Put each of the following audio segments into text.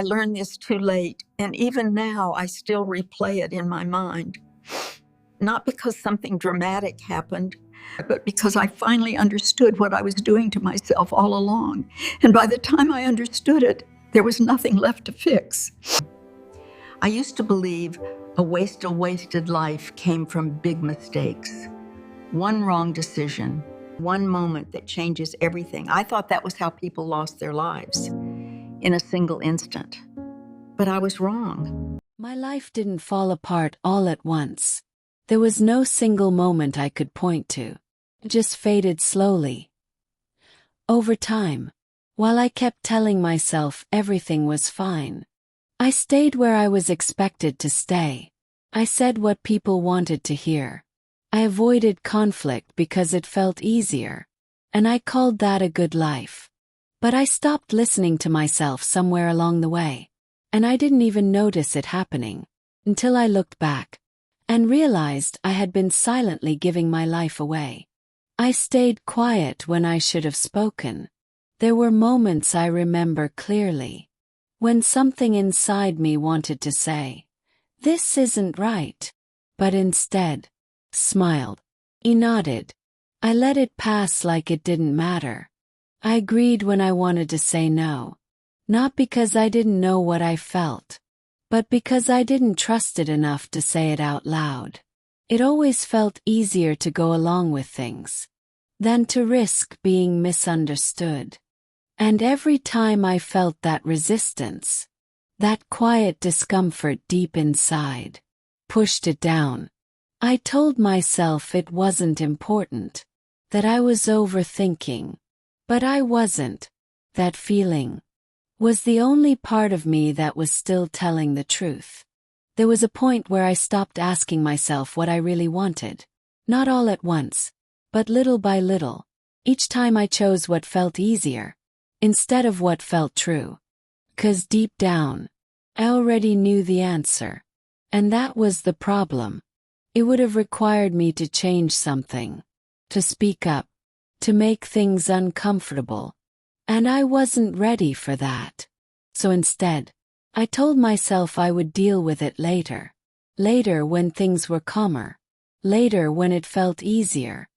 I learned this too late, and even now I still replay it in my mind. Not because something dramatic happened, but because I finally understood what I was doing to myself all along. And by the time I understood it, there was nothing left to fix. I used to believe a wasted life came from big mistakes. One wrong decision, one moment that changes everything. I thought that was how people lost their lives, in a single instant. But I was wrong. My life didn't fall apart all at once. There was no single moment I could point to. It just faded slowly. Over time, while I kept telling myself everything was fine, I stayed where I was expected to stay. I said what people wanted to hear. I avoided conflict because it felt easier, and I called that a good life. But I stopped listening to myself somewhere along the way, and I didn't even notice it happening until I looked back and realized I had been silently giving my life away. I stayed quiet when I should have spoken. There were moments I remember clearly, when something inside me wanted to say, "This isn't right," but instead smiled. He nodded. I let it pass like it didn't matter. I agreed when I wanted to say no, not because I didn't know what I felt, but because I didn't trust it enough to say it out loud. It always felt easier to go along with things than to risk being misunderstood. And every time I felt that resistance, that quiet discomfort deep inside, pushed it down. I told myself it wasn't important, that I was overthinking, but I wasn't. That feeling was the only part of me that was still telling the truth. There was a point where I stopped asking myself what I really wanted. Not all at once, but little by little. Each time I chose what felt easier, instead of what felt true. 'Cause deep down, I already knew the answer. And that was the problem. It would have required me to change something, to speak up, to make things uncomfortable. And I wasn't ready for that. So instead, I told myself I would deal with it later. Later when things were calmer. Later when it felt easier.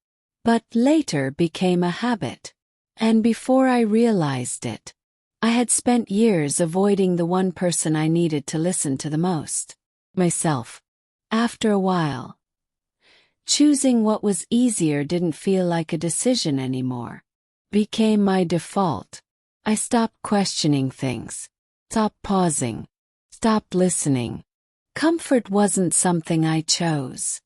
But later became a habit. And before I realized it, I had spent years avoiding the one person I needed to listen to the most. Myself. After a while, choosing what was easier didn't feel like a decision anymore. Became my default. I stopped questioning things. Stopped pausing. Stopped listening. Comfort wasn't something I chose.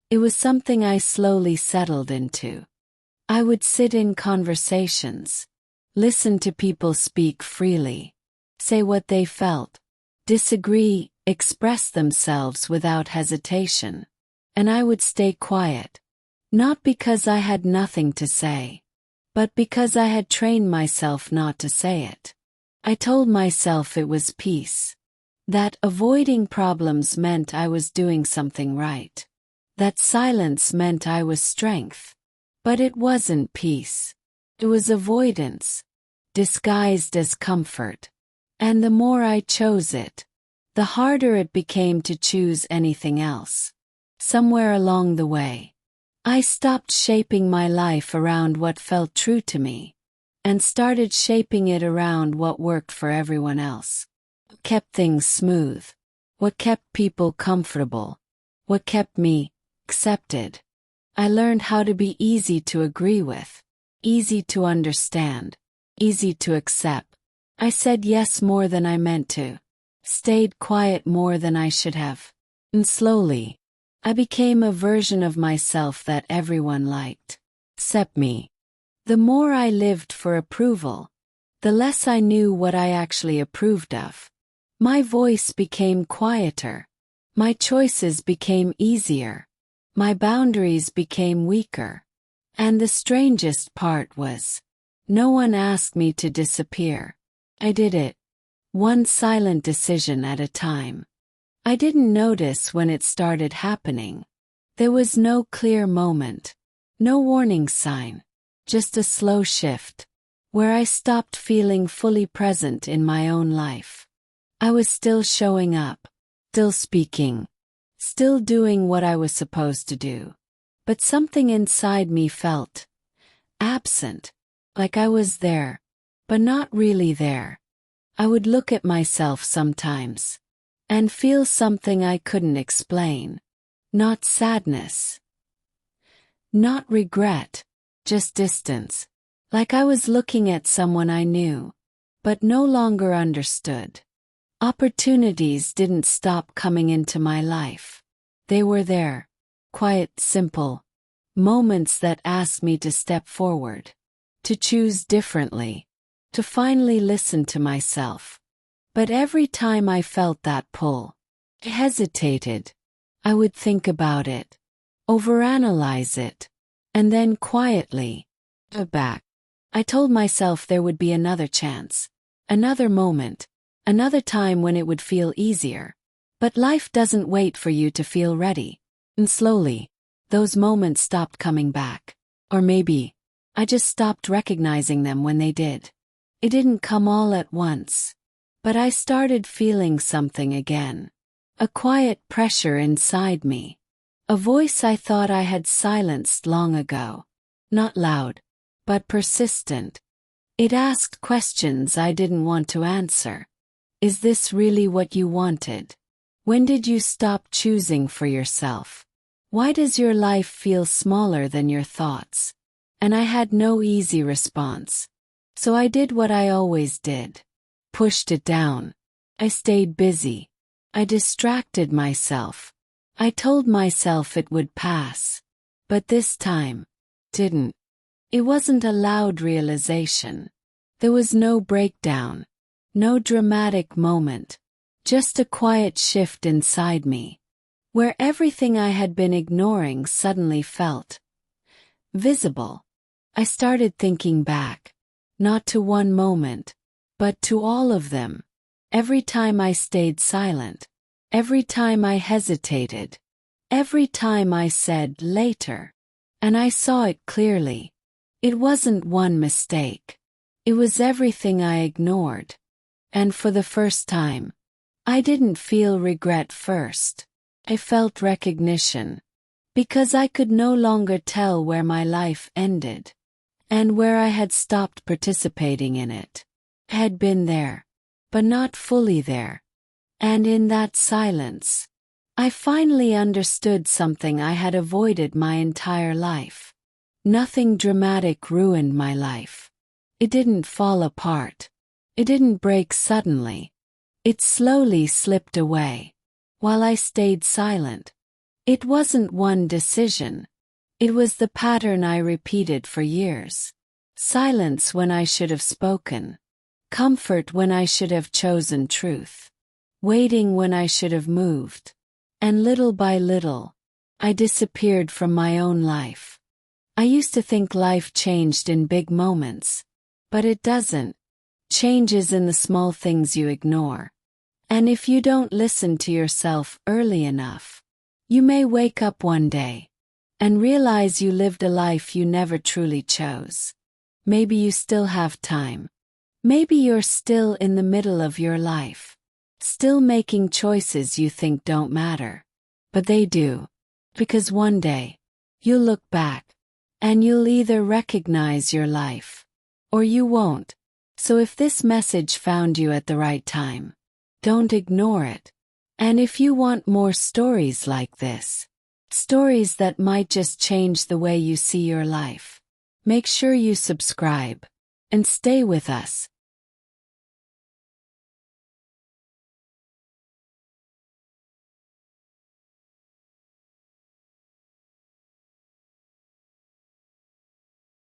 It was something I slowly settled into. I would sit in conversations, listen to people speak freely, say what they felt, disagree, express themselves without hesitation. And I would stay quiet. Not because I had nothing to say, but because I had trained myself not to say it. I told myself it was peace. That avoiding problems meant I was doing something right. That silence meant I was strength. But it wasn't peace. It was avoidance, disguised as comfort. And the more I chose it, the harder it became to choose anything else. Somewhere along the way, I stopped shaping my life around what felt true to me, and started shaping it around what worked for everyone else. What kept things smooth, what kept people comfortable, what kept me accepted. I learned how to be easy to agree with, easy to understand, easy to accept. I said yes more than I meant to, stayed quiet more than I should have. And slowly, I became a version of myself that everyone liked, except me. The more I lived for approval, the less I knew what I actually approved of. My voice became quieter. My choices became easier. My boundaries became weaker. And the strangest part was, no one asked me to disappear. I did it, one silent decision at a time. I didn't notice when it started happening. There was no clear moment, no warning sign, just a slow shift, where I stopped feeling fully present in my own life. I was still showing up, still speaking, still doing what I was supposed to do. But something inside me felt absent, like I was there, but not really there. I would look at myself sometimes and feel something I couldn't explain. Not sadness, not regret, just distance. Like I was looking at someone I knew, but no longer understood. Opportunities didn't stop coming into my life. They were there, quiet, simple, moments that asked me to step forward, to choose differently, to finally listen to myself. But every time I felt that pull, I hesitated. I would think about it, overanalyze it, and then quietly go back. I told myself there would be another chance, another moment, another time when it would feel easier. But life doesn't wait for you to feel ready. And slowly, those moments stopped coming back. Or maybe, I just stopped recognizing them when they did. It didn't come all at once. But I started feeling something again. A quiet pressure inside me. A voice I thought I had silenced long ago. Not loud, but persistent. It asked questions I didn't want to answer. Is this really what you wanted? When did you stop choosing for yourself? Why does your life feel smaller than your thoughts? And I had no easy response. So I did what I always did. Pushed it down. I stayed busy. I distracted myself. I told myself it would pass. But this time, didn't. It wasn't a loud realization. There was no breakdown, no dramatic moment, just a quiet shift inside me, where everything I had been ignoring suddenly felt visible. I started thinking back, not to one moment, but to all of them. Every time I stayed silent, every time I hesitated, every time I said later, and I saw it clearly. It wasn't one mistake. It was everything I ignored. And for the first time, I didn't feel regret first. I felt recognition. Because I could no longer tell where my life ended. And where I had stopped participating in it. I had been there, but not fully there. And in that silence, I finally understood something I had avoided my entire life. Nothing dramatic ruined my life. It didn't fall apart. It didn't break suddenly. It slowly slipped away. While I stayed silent. It wasn't one decision. It was the pattern I repeated for years. Silence when I should have spoken. Comfort when I should have chosen truth. Waiting when I should have moved. And little by little, I disappeared from my own life. I used to think life changed in big moments. But it doesn't. Changes in the small things you ignore. And if you don't listen to yourself early enough, you may wake up one day and realize you lived a life you never truly chose. Maybe you still have time. Maybe you're still in the middle of your life, still making choices you think don't matter. But they do. Because one day, you'll look back, and you'll either recognize your life, or you won't. So if this message found you at the right time, don't ignore it. And if you want more stories like this, stories that might just change the way you see your life, make sure you subscribe and stay with us.